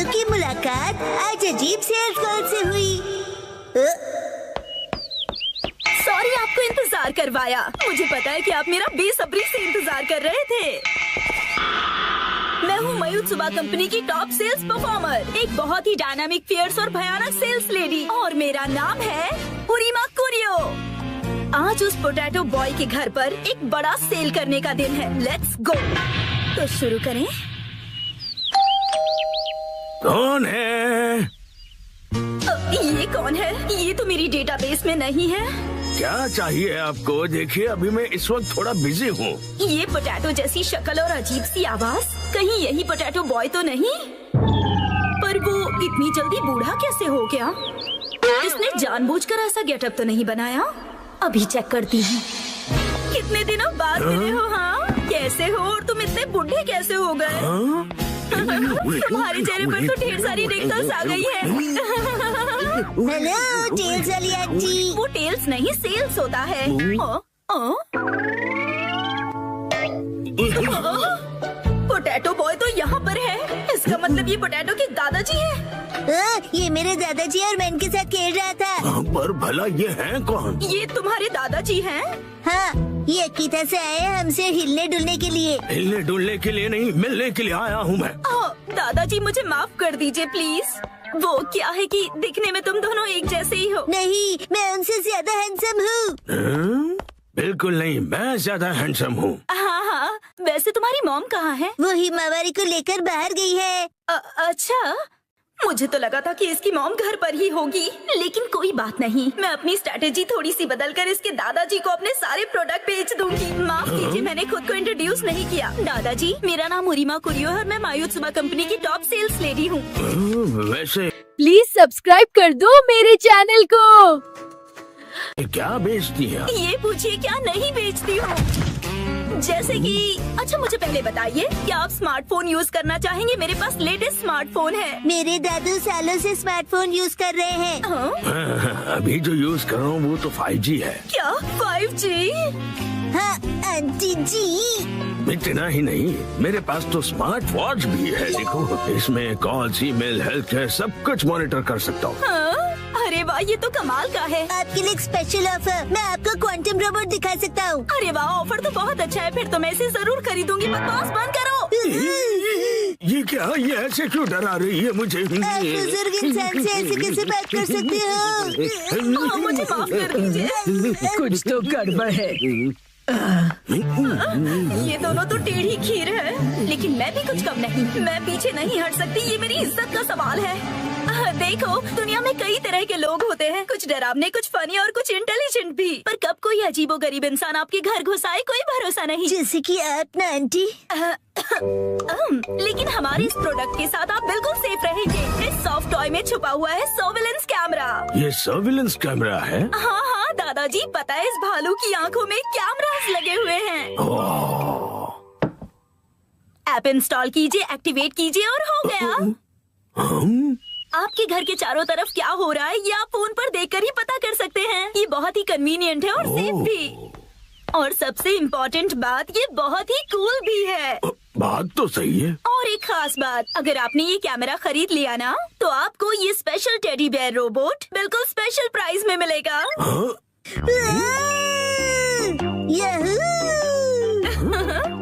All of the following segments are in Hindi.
दादू की मुलाकात आज अजीब सेल्स गर्ल से हुई। सॉरी आपको इंतजार करवाया। मुझे पता है कि आप मेरा बेसब्री से इंतजार कर रहे थे। मैं हूँ मारुत्सुबा कंपनी की टॉप सेल्स परफॉर्मर, एक बहुत ही डायनामिक, फियर्स और भयानक सेल्स लेडी, और मेरा नाम है उरीमा कुरियो। आज उस पोटैटो बॉय के घर पर एक बड़ा सेल करने का दिन है। Let's go. तो शुरू करें। कौन है? ये कौन है? ये तो मेरी डेटाबेस में नहीं है। क्या चाहिए आपको? देखिए अभी मैं इस वक्त थोड़ा बिजी हूँ। ये पोटैटो जैसी शक्ल और अजीब सी आवाज, कहीं यही पोटैटो बॉय तो नहीं? पर वो इतनी जल्दी बूढ़ा कैसे हो गया? इसने जानबूझकर ऐसा गेटअप तो नहीं बनाया? अभी चेक करती हूँ। कितने दिनों बाद मिले हो? हाँ, कैसे हो? और तुम इतने बूढ़े कैसे हो गए? तुम्हारे चेहरे पर तो ढेर सारी रिंकल्स आ गई है। हेलो टेल्स वाली आंटी। वो टेल्स नहीं, सेल्स होता है। पोटैटो बॉय तो यहाँ पर है। इसका मतलब ये पोटैटो के दादाजी हैं। ये मेरे दादाजी और मैं इनके साथ खेल रहा था। पर भला ये हैं कौन? ये तुम्हारे दादाजी हैं? हाँ, ये अकीता से आए हैं हमसे हिलने डुलने के लिए। हिलने डुलने के लिए नहीं, मिलने के लिए आया हूँ मैं। दादाजी मुझे माफ कर दीजिए प्लीज। वो क्या है कि दिखने में तुम दोनों एक जैसे ही हो। नहीं, मैं उनसे ज्यादा हैंडसम हूँ। बिल्कुल नहीं, मैं ज्यादा हैंडसम हूँ। हाँ, वैसे तुम्हारी मॉम कहाँ है? वो हिमावारी को लेकर बाहर गई है। अच्छा, मुझे तो लगा था कि इसकी मॉम घर पर ही होगी, लेकिन कोई बात नहीं। मैं अपनी स्ट्रेटेजी थोड़ी सी बदलकर इसके दादाजी को अपने सारे प्रोडक्ट बेच दूंगी। माफ कीजिए, मैंने खुद को इंट्रोड्यूस नहीं किया। दादाजी, मेरा नाम उरीमा कुरियो है और मैं मारुत्सुबा कंपनी की टॉप सेल्स लेडी हूँ। वैसे प्लीज सब्सक्राइब कर दो मेरे चैनल को। क्या बेचती है? ये पूछिए, क्या नहीं बेचती हूँ? जैसे कि अच्छा, मुझे पहले बताइए, क्या आप स्मार्टफोन यूज करना चाहेंगे? मेरे पास लेटेस्ट स्मार्टफोन है। मेरे दादू सालों से स्मार्टफोन यूज कर रहे हैं। हाँ? अभी जो यूज कर रहा हूँ वो तो 5G है। क्या 5G? हाँ आंटी जी। इतना ही नहीं, मेरे पास तो स्मार्ट वॉच भी है। देखो, इसमें कॉल्स, ईमेल, हेल्थ केयर सब कुछ मॉनिटर कर सकता हूँ। हाँ? अरे वाह, ये तो कमाल का है। आपके लिए एक स्पेशल ऑफर, मैं आपको क्वांटम रोबोट दिखा सकता हूँ। अरे वाह, ऑफर तो बहुत अच्छा है। फिर तो मैं इसे जरूर खरीदूंगी। बकवास बंद करो। ये क्या? ये ऐसे क्यों डरा रही है मुझे? आप बुजुर्ग इंसान से ऐसे कैसे बात कर सकते हो? हाँ, मुझे माफ कर दीजिए। कुछ तो गड़बड़ है। ये दोनों तो टेढ़ी खीर है, लेकिन मैं भी कुछ कम नहीं। मैं पीछे नहीं हट सकती, ये मेरी इज्जत का सवाल है। देखो, दुनिया में कई तरह के लोग होते हैं, कुछ डरावने, कुछ फनी और कुछ इंटेलिजेंट भी। पर कब कोई अजीबोगरीब इंसान आपके घर घुस आए, कोई भरोसा नहीं। जैसे कि आप ना आंटी। लेकिन हमारे इस प्रोडक्ट के साथ आप बिल्कुल सेफ रहेंगे। इस सॉफ्ट टॉय में छुपा हुआ है सर्विलेंस कैमरा। ये सर्विलेंस कैमरा है? हाँ हाँ दादाजी, पता है इस भालू की आंखों में कैमरास लगे हुए हैं। ऐप इंस्टॉल कीजिए, एक्टिवेट कीजिए और हो गया। आपके घर के चारों तरफ क्या हो रहा है, ये आप फोन पर देखकर ही पता कर सकते हैं। ये बहुत ही कन्वीनियंट है और सेफ भी। और सबसे इम्पोर्टेंट बात, ये बहुत ही कूल भी है। बात तो सही है। और एक खास बात, अगर आपने ये कैमरा खरीद लिया ना, तो आपको ये स्पेशल टेडी बेयर रोबोट बिल्कुल स्पेशल प्राइस में मिलेगा।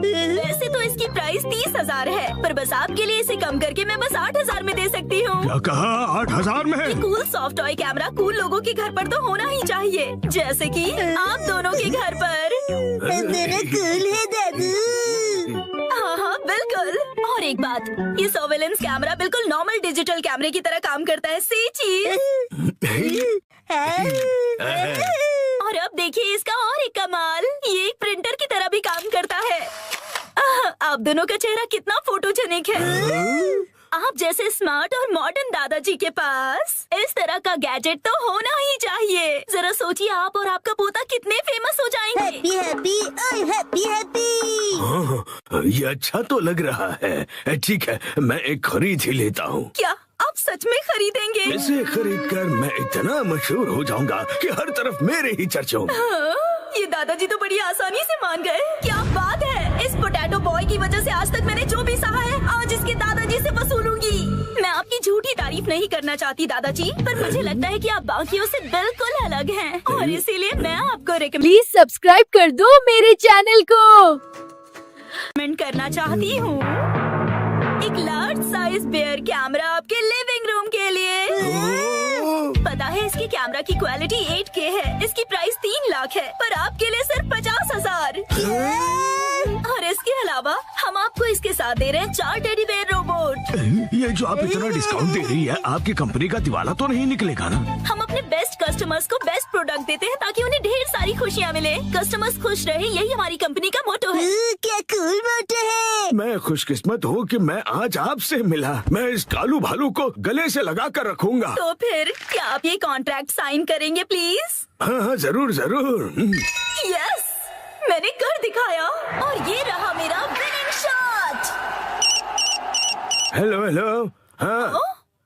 वैसे तो इसकी प्राइस 30,000 है, पर बस आपके लिए इसे कम करके मैं बस 8,000 में दे सकती हूँ। क्या कहा? 8,000 में? ये cool soft toy camera cool लोगों के घर पर तो होना ही चाहिए, जैसे कि आप दोनों के घर पर। मेरा कूल है दादू। हाँ हाँ बिल्कुल। और एक बात, ये सर्वेलेंस कैमरा बिल्कुल नॉर्मल डिजिटल कैमरे की तरह काम करता है। सी चीज। और अब देखिए इसका और एक कमाल, ये एक प्रिंटर की तरह भी काम करता है। आप दोनों का चेहरा कितना फोटोजेनिक है। आप जैसे स्मार्ट और मॉडर्न दादाजी के पास इस तरह का गैजेट तो होना ही चाहिए। जरा सोचिए, आप और आपका पोता कितने फेमस हो जाएंगे। हैप्पी हैप्पी ओए हैप्पी हैप्पी। हाँ, ये अच्छा तो लग रहा है। ठीक है, मैं एक खरीद ही लेता हूँ। क्या आप सच में खरीदेंगे? इसे खरीद कर मैं इतना मशहूर हो जाऊंगा कि हर तरफ मेरे ही चर्चे होंगे। हाँ, ये दादाजी तो बड़ी आसानी से मान गए। क्या बात है, इस पोटैटो बॉय की वजह से आज तक मैंने जो भी सहा है, आज इसके दादाजी से वसूलूंगी। मैं आपकी झूठी तारीफ नहीं करना चाहती दादाजी, पर मुझे लगता है कि आप बाकियों से बिल्कुल अलग हैं और इसीलिए मैं आपको प्लीज सब्सक्राइब कर दो मेरे चैनल को। रिकमेंड करना चाहती हूँ एक लार्ज साइज बेयर कैमरा आपके लिविंग रूम के लिए। पता है इसकी कैमरा की क्वालिटी 8K है, इसकी प्राइस 3 लाख है, पर आपके लिए सिर्फ 50,000। और इसके अलावा हम आपको इसके साथ दे रहे हैं 4 टेडी बेयर रोबोट। ये जो आप इतना डिस्काउंट दे रही है, आपकी कंपनी का दिवाला तो नहीं निकलेगा ना? हम अपने बेस्ट कस्टमर्स को बेस्ट प्रोडक्ट देते हैं ताकि उन्हें ढेर सारी खुशियाँ मिले। कस्टमर्स खुश रहे, यही हमारी कंपनी का मोटो है। क्या कूल मोटो है। मैं खुशकिस्मत हूँ कि मैं आज आपसे मिला। मैं इस कालू भालू को गले से लगा कर रखूंगा। तो फिर क्या आप ये कॉन्ट्रैक्ट साइन करेंगे प्लीज? हाँ, जरूर जरूर। यस, मैंने कर दिखाया और ये रहा मेरा विनिंग शॉट। Hello hello. हाँ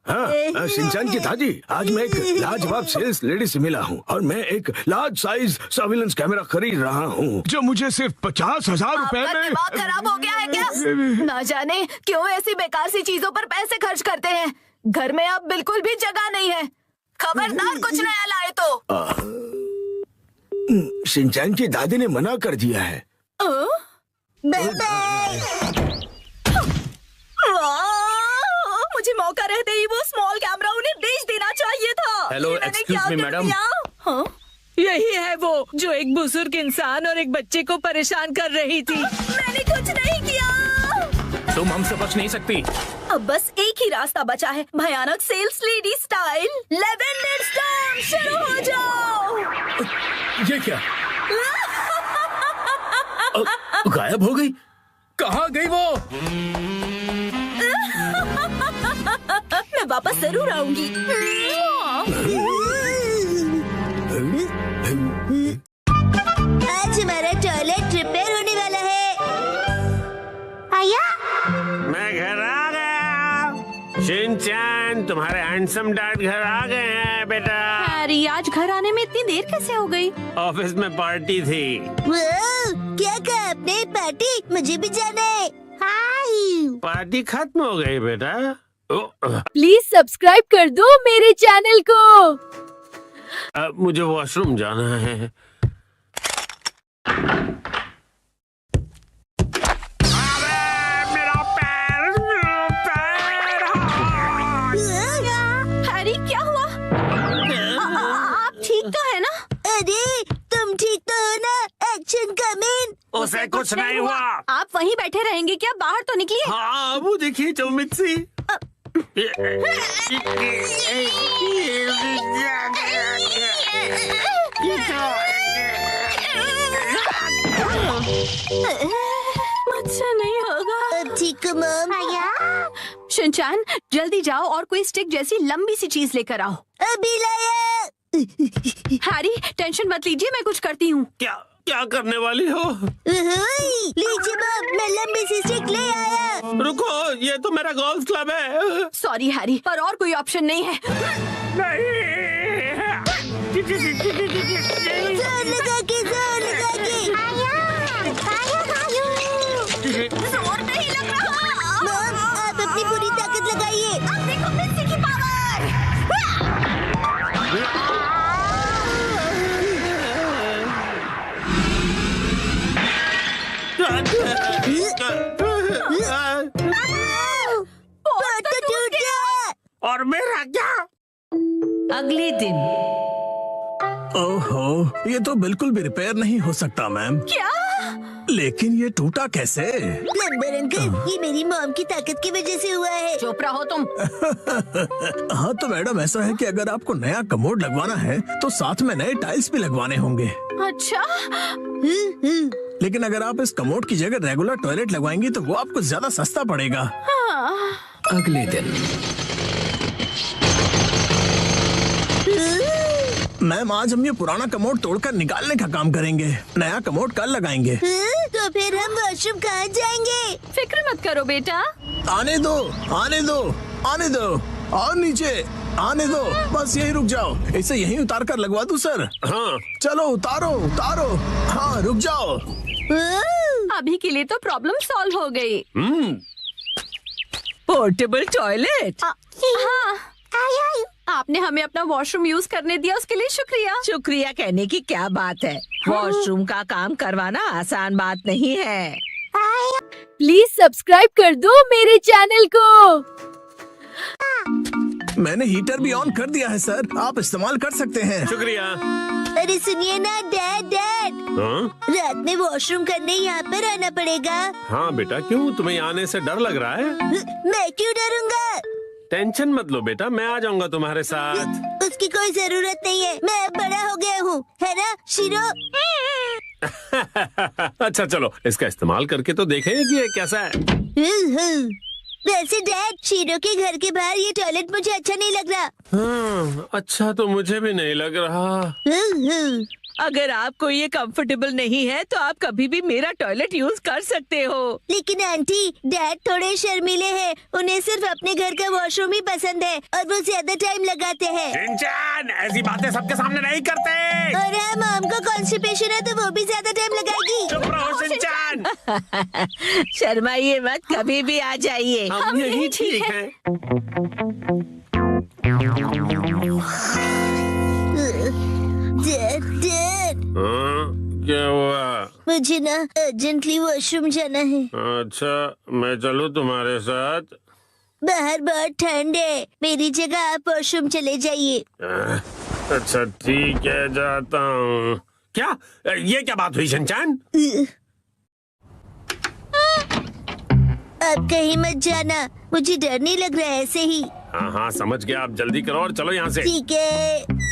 हाँ, शिनचैन की दादी, आज मैं एक लाजवाब सेल्स लेडी से मिला हूँ और मैं एक लार्ज साइज सर्विलेंस कैमरा खरीद रहा हूँ जो मुझे सिर्फ 50,000 रुपए आपका में। दिमाग खराब हो गया है क्या? ना जाने क्यों ऐसी बेकार सी चीजों पर पैसे खर्च करते हैं। घर में अब बिल्कुल भी जगह नहीं है। खबरदार कुछ नया लाए तो। शिनचैन की दादी ने मना कर दिया है। मुझे मौका रहते ही वो स्मॉल कैमरा उन्हें बेच देना चाहिए था। हेलो, ये मैंने एक्सक्यूज क्या मी, कर मैडम। दिया? हाँ? यही है वो जो एक बुजुर्ग इंसान और एक बच्चे को परेशान कर रही थी। मैंने कुछ नहीं किया। तुम हमसे बच नहीं सकती। अब बस एक ही रास्ता बचा है, भयानक sales lady style. Lavender storm, शुरू हो जाओ। ये क्या? गायब हो गई? कहाँ गई वो? मैं वापस जरूर आऊंगी। आज हमारा टॉयलेट रिपेयर होने वाला है। आया? मैं घर आ गया। शिनचैन, तुम्हारे हैंडसम डैड घर आ गए हैं बेटा। हैरी, आज घर आने में इतनी देर कैसे हो गई? ऑफिस में पार्टी थी। क्या कहा आपने? पार्टी? मुझे भी जाना है। हाय। पार्टी खत्म हो गई बेटा। प्लीज सब्सक्राइब कर दो मेरे चैनल को। मुझे वॉशरूम जाना है। मेरा पैर। हैरी, क्या हुआ? आप ठीक तो है ना? अरे तुम ठीक तो हो ना? Action coming. उसे कुछ नहीं हुआ। आप वहीं बैठे रहेंगे क्या? बाहर तो निकलिए। हाँ, वो देखिए जो मित्सी। मुझसे नहीं होगा। अब ठीक हो मॉम? शिनचैन, जल्दी जाओ और कोई स्टिक जैसी लंबी सी चीज लेकर आओ। अभी लाया। हैरी, टेंशन मत लीजिए, मैं कुछ करती हूँ। क्या करने वाली हो? लीजिए मॉम, मैं लंबी सी स्टिक ले आया। रुको, ये तो मेरा गोल्फ क्लब है। सॉरी हैरी, पर और कोई ऑप्शन नहीं है। जोर लगा के, जोर लगा के। जोर नहीं लग रहा। मॉम, आप अपनी पूरी ताकत लगाइए। अब देखो मिस्सी की पावर। बहुत तो टूट गया। और मेरा क्या? अगले दिन। ओहो, ये तो बिल्कुल भी रिपेयर नहीं हो सकता मैम। क्या? लेकिन ये टूटा कैसे? प्लम्बर अंकल, ये मेरी मॉम की ताकत की वजह से हुआ है। चुप रहो तुम। हाँ तो मैडम, ऐसा है कि अगर आपको नया कमोड लगवाना है तो साथ में नए टाइल्स भी लगवाने होंगे। अच्छा, लेकिन अगर आप इस कमोड की जगह रेगुलर टॉयलेट लगवाएंगी तो वो आपको ज्यादा सस्ता पड़ेगा। अगले दिन। मैम, आज हम ये पुराना कमोड तोड़कर निकालने का काम करेंगे। नया कमोड कल लगाएंगे। तो फिर हम वॉशरूम कहाँ जाएंगे? फिक्र मत करो बेटा। आने दो, आने दो, आने दो। और नीचे आने दो। बस यही रुक जाओ। इसे यहीं उतार कर लगवा दूं सर? हाँ, चलो उतारो उतारो। हाँ रुक जाओ। अभी के लिए तो प्रॉब्लम सॉल्व हो गई। Portable toilet. हाँ, आपने हमें अपना वॉशरूम यूज करने दिया, उसके लिए शुक्रिया। शुक्रिया कहने की क्या बात है, वॉशरूम का काम करवाना आसान बात नहीं है। प्लीज सब्सक्राइब कर दो मेरे चैनल को। मैंने हीटर भी ऑन कर दिया है सर, आप इस्तेमाल कर सकते हैं। शुक्रिया। अरे सुनिए ना डैड, हाँ? रात में वॉशरूम करने यहाँ पर आना पड़ेगा। हाँ बेटा, क्यों तुम्हें आने से डर लग रहा है? मैं क्यों डरूंगा? टेंशन मत लो बेटा, मैं आ जाऊंगा तुम्हारे साथ। उसकी कोई जरूरत नहीं है, मैं अब बड़ा हो गया हूँ, है ना शिरो? अच्छा चलो, इसका इस्तेमाल करके तो देखें कि ये कैसा है। वैसे डैड, शीरो के घर के बाहर ये टॉयलेट मुझे अच्छा नहीं लग रहा। हाँ, अच्छा तो मुझे भी नहीं लग रहा। अगर आपको ये कंफर्टेबल नहीं है तो आप कभी भी मेरा टॉयलेट यूज कर सकते हो। लेकिन आंटी, डैड थोड़े शर्मीले हैं, उन्हें सिर्फ अपने घर का वॉशरूम ही पसंद है और वो ज्यादा टाइम लगाते हैं। शिनचैन, ऐसी बातें सबके सामने नहीं करते। और हाँ, मॉम को कॉन्स्टिपेशन है तो वो भी ज्यादा टाइम लगाएगी। चुप रहो शिनचैन। शर्माइए मत, कभी भी आ जाइए। हम यही ठीक है। डैड, क्या हुआ? मुझे ना अर्जेंटली वॉशरूम जाना है। अच्छा, मैं चलूं तुम्हारे साथ? बाहर बहुत ठंड है, मेरी जगह आप वॉशरूम चले जाइए। अच्छा ठीक है, जाता हूँ। क्या ये क्या बात हुई शिनचैन? आप कहीं मत जाना, मुझे डर नहीं लग रहा है ऐसे ही। हाँ हाँ समझ गया, आप जल्दी करो और चलो यहाँ से। ठीक है।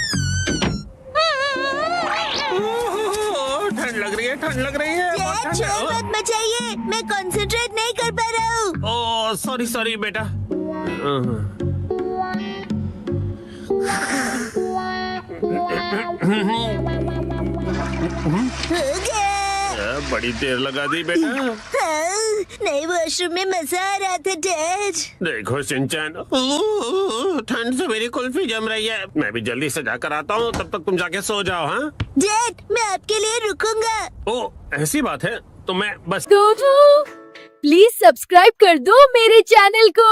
ठंड लग रही है, ठंड लग रही है। बहुत ठंड है। शोर मत मचाइए, मैं कंसंट्रेट नहीं कर पा रहा हूँ। ओह सॉरी सॉरी बेटा। हो गया। बड़ी देर लगा दी बेटा। हाँ, नए वॉशरूम में मजा आ रहा था डैड। देखो शिनचैन, ठंड से मेरी कुल्फी जम रही है। मैं भी जल्दी से जाकर आता हूँ, तब तक तुम जाके सो जाओ। हाँ डैड, मैं आपके लिए रुकूंगा। ओह ऐसी बात है, तो मैं बस। प्लीज सब्सक्राइब कर दो मेरे चैनल को।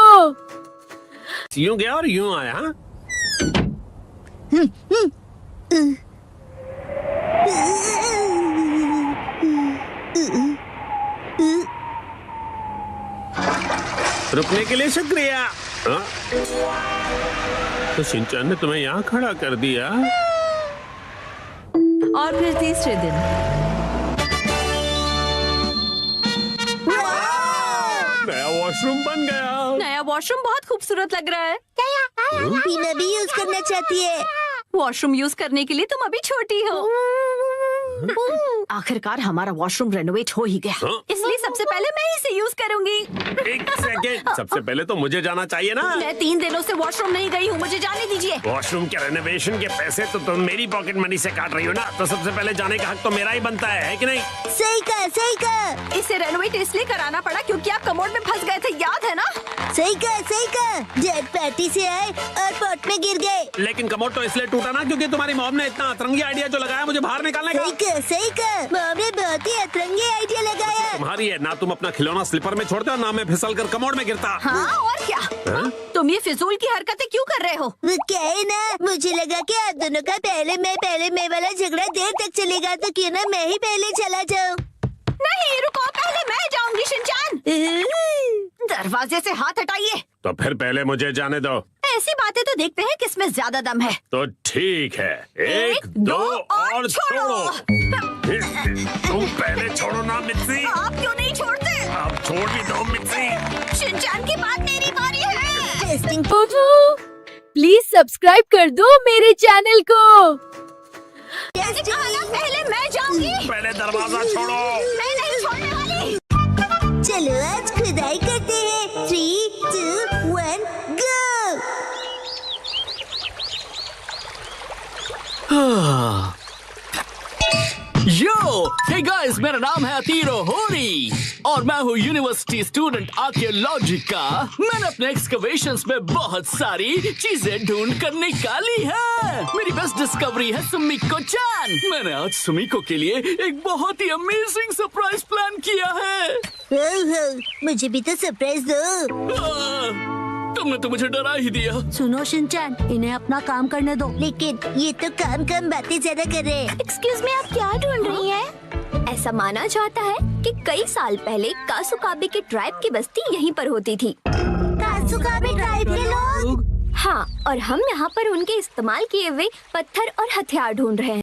यूं गया और यूं आया। हाँ? रुकने के लिए शुक्रिया। हाँ? तो शिनचैन ने तुम्हें यहाँ खड़ा कर दिया। और फिर तीसरे दिन नया वॉशरूम बन गया। नया वॉशरूम बहुत खूबसूरत लग रहा है। टीना भी यूज करना चाहती है। वॉशरूम यूज करने के लिए तुम अभी छोटी हो। आखिरकार हमारा वॉशरूम रेनोवेट हो ही गया, इसलिए सबसे पहले मैं इसे यूज करूंगी। एक सेकेंड, सबसे पहले तो मुझे जाना चाहिए ना। मैं 3 दिनों से वॉशरूम नहीं गई हूँ, मुझे जाने दीजिए। वॉशरूम के रेनोवेशन के पैसे तो तुम मेरी पॉकेट मनी से काट रही हो ना, तो सबसे पहले जाने का हक तो मेरा ही बनता है कि नहीं? सही कहा, सही कहा। इसे रेनोवेट इसलिए कराना पड़ा क्योंकि आप कमोड में फंस गए थे, याद है ना? सही कहा, सही कहा। डैड पार्टी से आए और पॉट में गिर गए। लेकिन कमोड तो इसलिए टूटा ना क्योंकि तुम्हारी मॉम ने इतना अतरंगी आइडिया जो लगाया मुझे बाहर निकालने का। सही कहा, सही कहा। मॉम ने बहुत ही अतरंगी आइडिया लगाया। तुम्हारी है ना, तुम अपना खिलौना स्लीपर में छोड़ते हो ना मैं फिसल कर कमोड में गिरता। हाँ और क्या? तुम ये फिजूल की हरकतें क्यों कर रहे हो? वो क्या है ना, मुझे लगा कि आप दोनों का पहले मैं वाला झगड़ा देर तक चलेगा, तो क्यों ना मैं ही पहले चला जाऊँ। नहीं रुको, पहले मैं जाऊंगी शिनचैन। दरवाजे से हाथ हटाइए। तो फिर पहले मुझे जाने दो। ऐसी बातें तो देखते हैं किसमें ज्यादा दम है। तो ठीक है, 1 2 और छोड़ो। तुम पहले छोड़ो ना मित्सी। आप क्यों नहीं छोड़ते? आप छोड़ भी दो मित्सी। शिनचैन की बात मेरी बारी है। टेस्टिंग। प्लीज सब्सक्राइब कर दो मेरे चैनल को। पहले मैं जाऊंगी। पहले दरवाजा छोड़ो। मैं नहीं छोड़ने वाली। चलो आज खुदाई करते हैं। 3 2 1 गो। यो हे गाइस, मेरा नाम है अतीरो होरी और मैं हूँ यूनिवर्सिटी स्टूडेंट आर्कियोलॉजी का। मैंने अपने एक्सकवेशंस में बहुत सारी चीजें ढूंढ कर निकाली है। मेरी बेस्ट डिस्कवरी है सुमिको चान। मैंने आज सुमिको के लिए एक बहुत ही अमेजिंग सरप्राइज प्लान किया है। मुझे भी तो सरप्राइज दो। तुमने तो मुझे डरा ही दिया। सुनो शिनचैन, इन्हें अपना काम करने दो। लेकिन ये तो काम बातें ज्यादा कर रहे हैं। एक्सक्यूज मी, आप क्या ढूंढ रही हैं? ऐसा माना जाता है कि कई साल पहले कासुकाबे के ट्राइब की बस्ती यहीं पर होती थी। कासुकाबे ट्राइब के लोग? हाँ, और हम यहाँ पर उनके इस्तेमाल किए हुए पत्थर और हथियार ढूंढ रहे हैं।